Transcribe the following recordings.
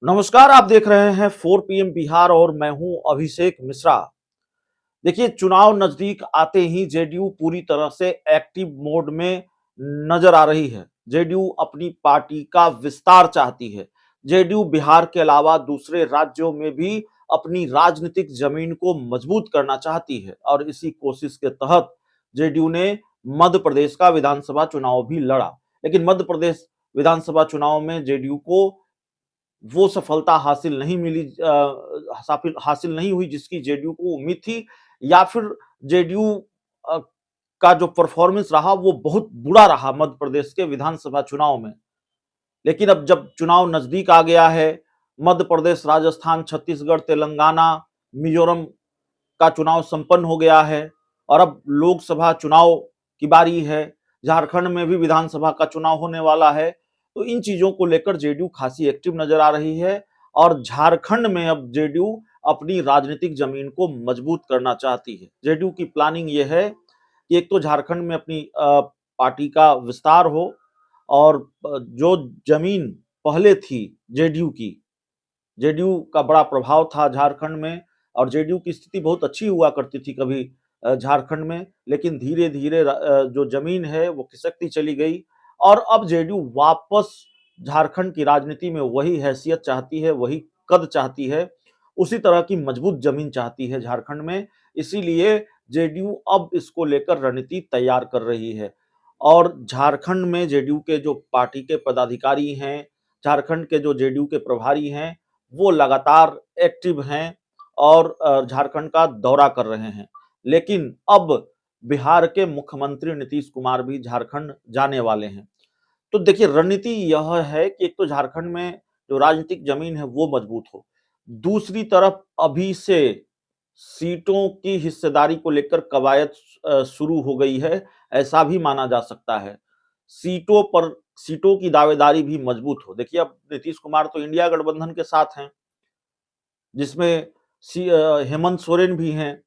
नमस्कार, आप देख रहे हैं 4 PM बिहार और मैं हूं अभिषेक मिश्रा। देखिए, चुनाव नजदीक आते ही जेडीयू पूरी तरह से एक्टिव मोड में नजर आ रही है। जेडीयू अपनी पार्टी का विस्तार चाहती है। जेडीयू बिहार के अलावा दूसरे राज्यों में भी अपनी राजनीतिक जमीन को मजबूत करना चाहती है और इसी कोशिश के तहत जेडीयू ने मध्य प्रदेश का विधानसभा चुनाव भी लड़ा। लेकिन मध्य प्रदेश विधानसभा चुनाव में जेडीयू को वो सफलता हासिल नहीं मिली, हासिल नहीं हुई जिसकी जेडीयू को उम्मीद थी, या फिर जेडीयू का जो परफॉर्मेंस रहा वो बहुत बुरा रहा मध्य प्रदेश के विधानसभा चुनाव में। लेकिन अब जब चुनाव नजदीक आ गया है, मध्य प्रदेश, राजस्थान, छत्तीसगढ़, तेलंगाना, मिजोरम का चुनाव संपन्न हो गया है और अब लोकसभा चुनाव की बारी है। झारखंड में भी विधानसभा का चुनाव होने वाला है। तो इन चीजों को लेकर जेडीयू खासी एक्टिव नजर आ रही है और झारखंड में अब जेडीयू अपनी राजनीतिक जमीन को मजबूत करना चाहती है। जेडीयू की प्लानिंग यह है कि एक तो झारखंड में अपनी पार्टी का विस्तार हो और जो जमीन पहले थी जेडीयू की, जेडीयू का बड़ा प्रभाव था झारखंड में और जेडीयू की स्थिति बहुत अच्छी हुआ करती थी कभी झारखंड में। लेकिन धीरे धीरे जो जमीन है वो खिसकती चली गई और अब जेडीयू वापस झारखंड की राजनीति में वही हैसियत चाहती है, वही कद चाहती है, उसी तरह की मजबूत जमीन चाहती है झारखंड में। इसीलिए जेडीयू अब इसको लेकर रणनीति तैयार कर रही है और झारखंड में जेडीयू के जो पार्टी के पदाधिकारी हैं, झारखंड के जो जेडीयू के प्रभारी हैं, वो लगातार एक्टिव हैं और झारखंड का दौरा कर रहे हैं। लेकिन अब बिहार के मुख्यमंत्री नीतीश कुमार भी झारखंड जाने वाले हैं। तो देखिए, रणनीति यह है कि एक तो झारखंड में जो राजनीतिक जमीन है वो मजबूत हो, दूसरी तरफ अभी से सीटों की हिस्सेदारी को लेकर कवायद शुरू हो गई है, ऐसा भी माना जा सकता है। सीटों की दावेदारी भी मजबूत हो। देखिए, अब नीतीश कुमार तो इंडिया गठबंधन के साथ हैं, जिसमें हेमंत सोरेन भी हैं,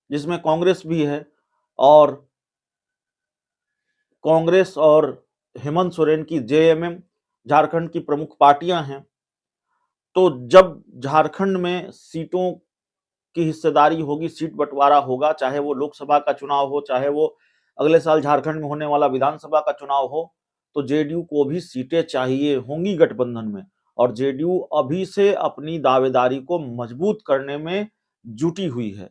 जिसमें कांग्रेस भी है और कांग्रेस और हेमंत सोरेन की जेएमएम झारखंड की प्रमुख पार्टियां हैं। तो जब झारखंड में सीटों की हिस्सेदारी होगी, सीट बंटवारा होगा, चाहे वो लोकसभा का चुनाव हो, चाहे वो अगले साल झारखंड में होने वाला विधानसभा का चुनाव हो, तो जेडीयू को भी सीटें चाहिए होंगी गठबंधन में और जेडीयू अभी से अपनी दावेदारी को मजबूत करने में जुटी हुई है।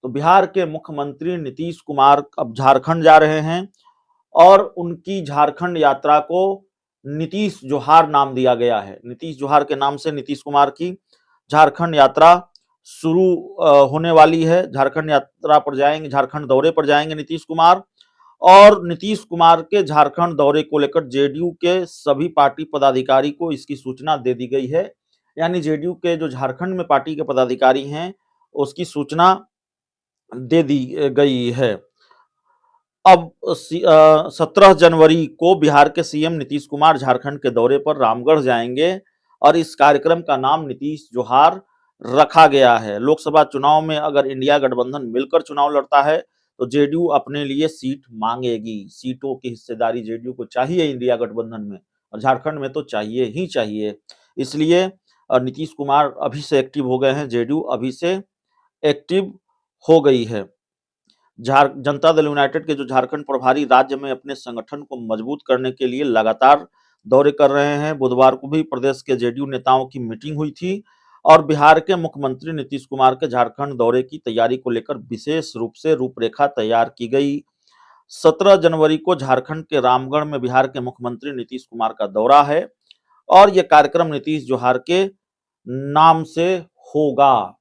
तो बिहार के मुख्यमंत्री नीतीश कुमार अब झारखंड जा रहे हैं और उनकी झारखंड यात्रा को नीतीश जोहार नाम दिया गया है। नीतीश जोहार के नाम से नीतीश कुमार की झारखंड यात्रा शुरू होने वाली है। झारखंड यात्रा पर जाएंगे, झारखंड दौरे पर जाएंगे नीतीश कुमार और नीतीश कुमार के झारखंड दौरे को लेकर जेडीयू के सभी पार्टी पदाधिकारी को इसकी सूचना दे दी गई है। यानी जेडीयू के जो झारखंड में पार्टी के पदाधिकारी हैं, उसकी सूचना दे दी गई है। अब 17 जनवरी को बिहार के सीएम नीतीश कुमार झारखंड के दौरे पर रामगढ़ जाएंगे और इस कार्यक्रम का नाम नीतीश जोहार रखा गया है। लोकसभा चुनाव में अगर इंडिया गठबंधन मिलकर चुनाव लड़ता है तो जेडीयू अपने लिए सीट मांगेगी। सीटों की हिस्सेदारी जेडीयू को चाहिए इंडिया गठबंधन में और झारखंड में तो चाहिए ही चाहिए। इसलिए नीतीश कुमार अभी से एक्टिव हो गए हैं, जेडीयू अभी से एक्टिव हो गई है। जनता दल यूनाइटेड के जो झारखंड प्रभारी राज्य में अपने संगठन को मजबूत करने के लिए लगातार दौरे कर रहे हैं। बुधवार को भी प्रदेश के जेडीयू नेताओं की मीटिंग हुई थी और बिहार के मुख्यमंत्री नीतीश कुमार के झारखंड दौरे की तैयारी को लेकर विशेष रूप से रूपरेखा तैयार की गई। 17 जनवरी को झारखंड के रामगढ़ में बिहार के मुख्यमंत्री नीतीश कुमार का दौरा है और यह कार्यक्रम नीतीश जोहार के नाम से होगा।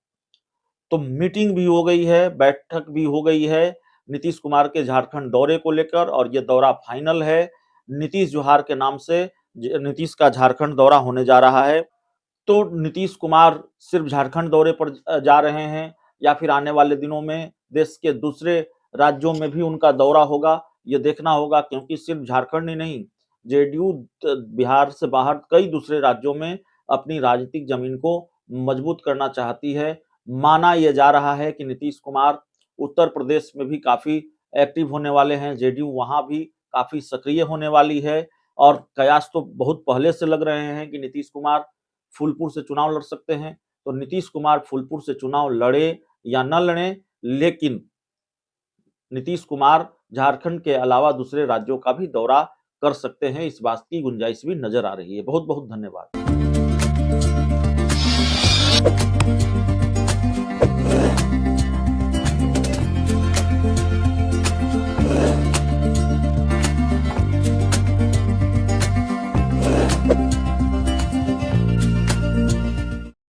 तो मीटिंग भी हो गई है, बैठक भी हो गई है नीतीश कुमार के झारखंड दौरे को लेकर और ये दौरा फाइनल है। नीतीश जोहार के नाम से नीतीश का झारखंड दौरा होने जा रहा है। तो नीतीश कुमार सिर्फ झारखंड दौरे पर जा रहे हैं या फिर आने वाले दिनों में देश के दूसरे राज्यों में भी उनका दौरा होगा, ये देखना होगा, क्योंकि सिर्फ झारखंड ही नहीं, जेडीयू बिहार से बाहर कई दूसरे राज्यों में अपनी राजनीतिक जमीन को मजबूत करना चाहती है। माना यह जा रहा है कि नीतीश कुमार उत्तर प्रदेश में भी काफी एक्टिव होने वाले हैं, जेडीयू वहां भी काफी सक्रिय होने वाली है और कयास तो बहुत पहले से लग रहे हैं कि नीतीश कुमार फूलपुर से चुनाव लड़ सकते हैं, तो नीतीश कुमार फूलपुर से चुनाव लड़े या न लड़े, लेकिन नीतीश कुमार झारखंड के अलावा दूसरे राज्यों का भी दौरा कर सकते हैं। इस बात की गुंजाइश भी नजर आ रही है। बहुत बहुत धन्यवाद।